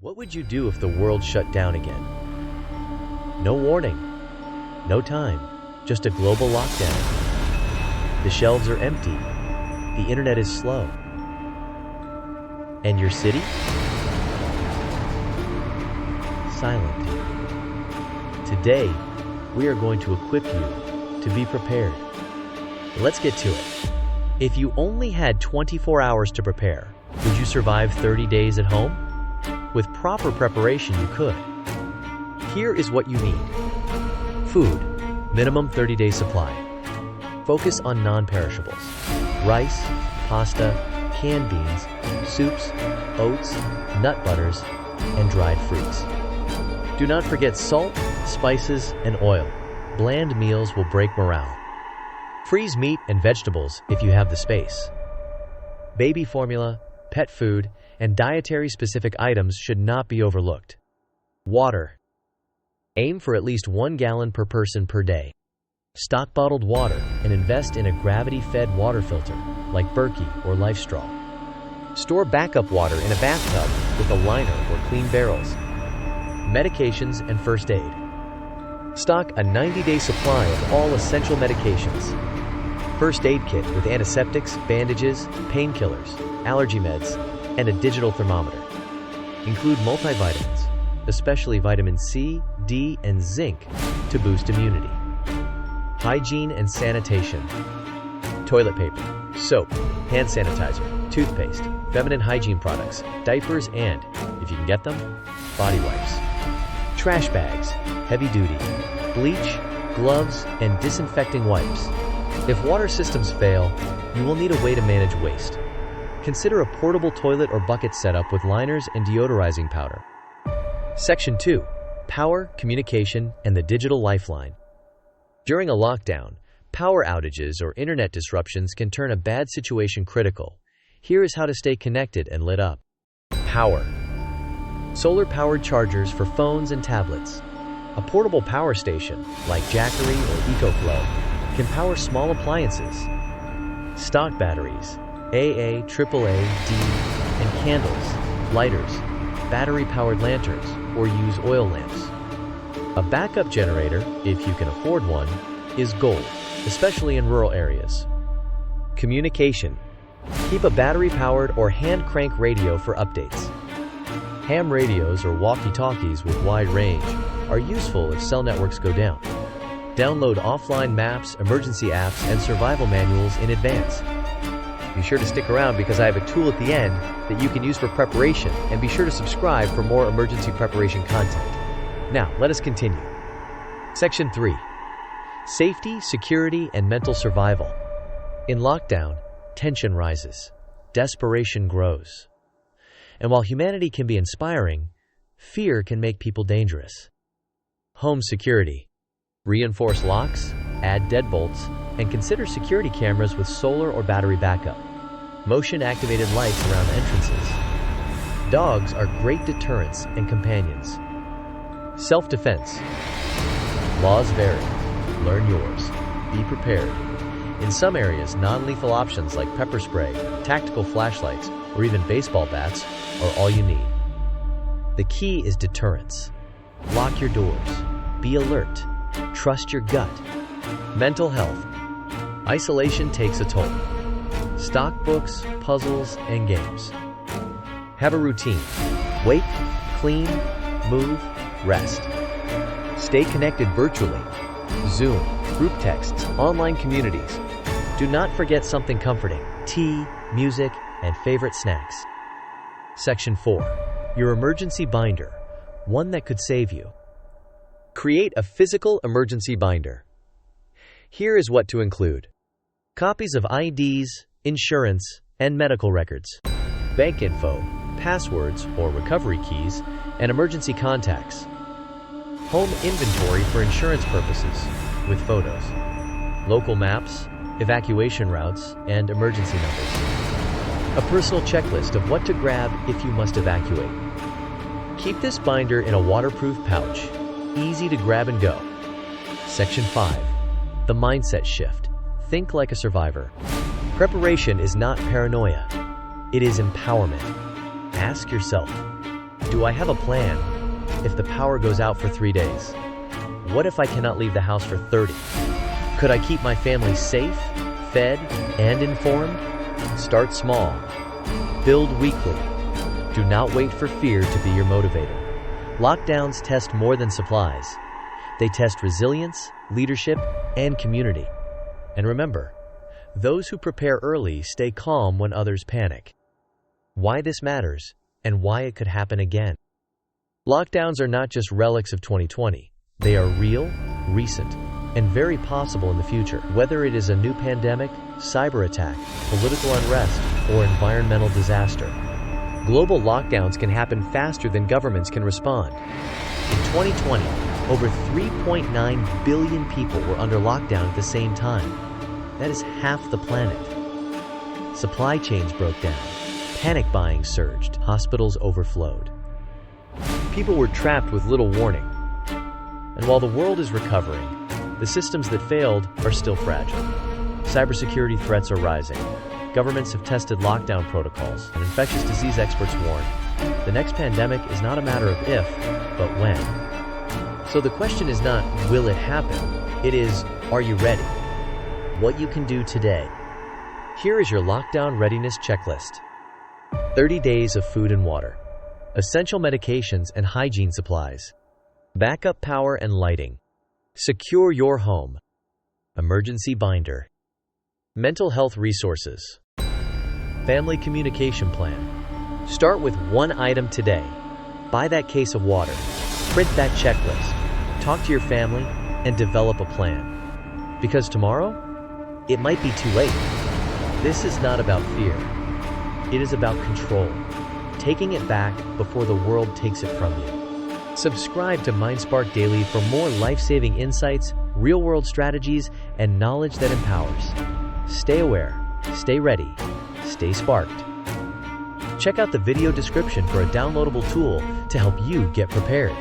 What would you do if the world shut down again? No warning, no time, just a global lockdown. The shelves are empty, the internet is slow. And your city? Silent. Today, we are going to equip you to be prepared. Let's get to it. If you only had 24 hours to prepare, would you survive 30 days at home? With proper preparation, you could. Here is what you need. Food, minimum 30-day supply. Focus on non-perishables. Rice, pasta, canned beans, soups, oats, nut butters, and dried fruits. Do not forget salt, spices, and oil. Bland meals will break morale. Freeze meat and vegetables if you have the space. Baby formula, pet food, and dietary-specific items should not be overlooked. Water. Aim for at least 1 gallon per person per day. Stock bottled water and invest in a gravity-fed water filter, like Berkey or LifeStraw. Store backup water in a bathtub with a liner or clean barrels. Medications and first aid. Stock a 90-day supply of all essential medications. First aid kit with antiseptics, bandages, painkillers, allergy meds, and a digital thermometer. Include multivitamins, especially vitamin C, D, and zinc, to boost immunity. Hygiene and sanitation. Toilet paper, soap, hand sanitizer, toothpaste, feminine hygiene products, diapers, and, if you can get them, body wipes. Trash bags, heavy duty, bleach, gloves, and disinfecting wipes. If water systems fail, you will need a way to manage waste. Consider a portable toilet or bucket setup with liners and deodorizing powder. Section 2. Power, communication, and the digital lifeline. During a lockdown, power outages or internet disruptions can turn a bad situation critical. Here is how to stay connected and lit up. Power. Solar-powered chargers for phones and tablets. A portable power station, like Jackery or EcoFlow, can power small appliances. Stock batteries. AA, AAA, D, and candles, lighters, battery-powered lanterns, or use oil lamps. A backup generator, if you can afford one, is gold, especially in rural areas. Communication. Keep a battery-powered or hand-crank radio for updates. Ham radios or walkie-talkies with wide range are useful if cell networks go down. Download offline maps, emergency apps, and survival manuals in advance. Be sure to stick around because I have a tool at the end that you can use for preparation, and be sure to subscribe for more emergency preparation content. Now, let us continue. Section 3. Safety, security, and mental survival. In lockdown, tension rises. Desperation grows. And while humanity can be inspiring, fear can make people dangerous. Home security. Reinforce locks, add deadbolts, and consider security cameras with solar or battery backup. Motion-activated lights around entrances. Dogs are great deterrents and companions. Self-defense. Laws vary. Learn yours. Be prepared. In some areas, non-lethal options like pepper spray, tactical flashlights, or even baseball bats are all you need. The key is deterrence. Lock your doors. Be alert. Trust your gut. Mental health. Isolation takes a toll. Stock books, puzzles, and games. Have a routine. Wake, clean, move, rest. Stay connected virtually. Zoom, group texts, online communities. Do not forget something comforting. Tea, music, and favorite snacks. Section 4. Your emergency binder. One that could save you. Create a physical emergency binder. Here is what to include. Copies of IDs, insurance, and medical records. Bank info, passwords or recovery keys, and emergency contacts. Home inventory for insurance purposes, with photos. Local maps, evacuation routes, and emergency numbers. A personal checklist of what to grab if you must evacuate. Keep this binder in a waterproof pouch. Easy to grab and go. Section 5. The mindset shift. Think like a survivor. Preparation is not paranoia. It is empowerment. Ask yourself, Do I have a plan if the power goes out for 3 days? What if I cannot leave the house for 30? Could I keep my family safe, fed, and informed? Start small. Build weekly. Do not wait for fear to be your motivator. Lockdowns test more than supplies. They test resilience, leadership, and community. And remember, those who prepare early stay calm when others panic. Why this matters, and why it could happen again. Lockdowns are not just relics of 2020. They are real, recent, and very possible in the future. Whether it is a new pandemic, cyberattack, political unrest, or environmental disaster, global lockdowns can happen faster than governments can respond. In 2020, over 3.9 billion people were under lockdown at the same time. That is half the planet. Supply chains broke down. Panic buying surged. Hospitals overflowed. People were trapped with little warning. And while the world is recovering, the systems that failed are still fragile. Cybersecurity threats are rising. Governments have tested lockdown protocols, and infectious disease experts warn the next pandemic is not a matter of if, but when. So the question is not, will it happen? It is, are you ready? What you can do today. Here is your lockdown readiness checklist. 30 days of food and water. Essential medications and hygiene supplies. Backup power and lighting. Secure your home. Emergency binder. Mental health resources. Family communication plan. Start with one item today. Buy that case of water. Print that checklist. Talk to your family and develop a plan. Because tomorrow, it might be too late. This is not about fear. It is about control. Taking it back before the world takes it from you. Subscribe to MindSpark Daily for more life-saving insights, real-world strategies, and knowledge that empowers. Stay aware, stay ready, stay sparked. Check out the video description for a downloadable tool to help you get prepared.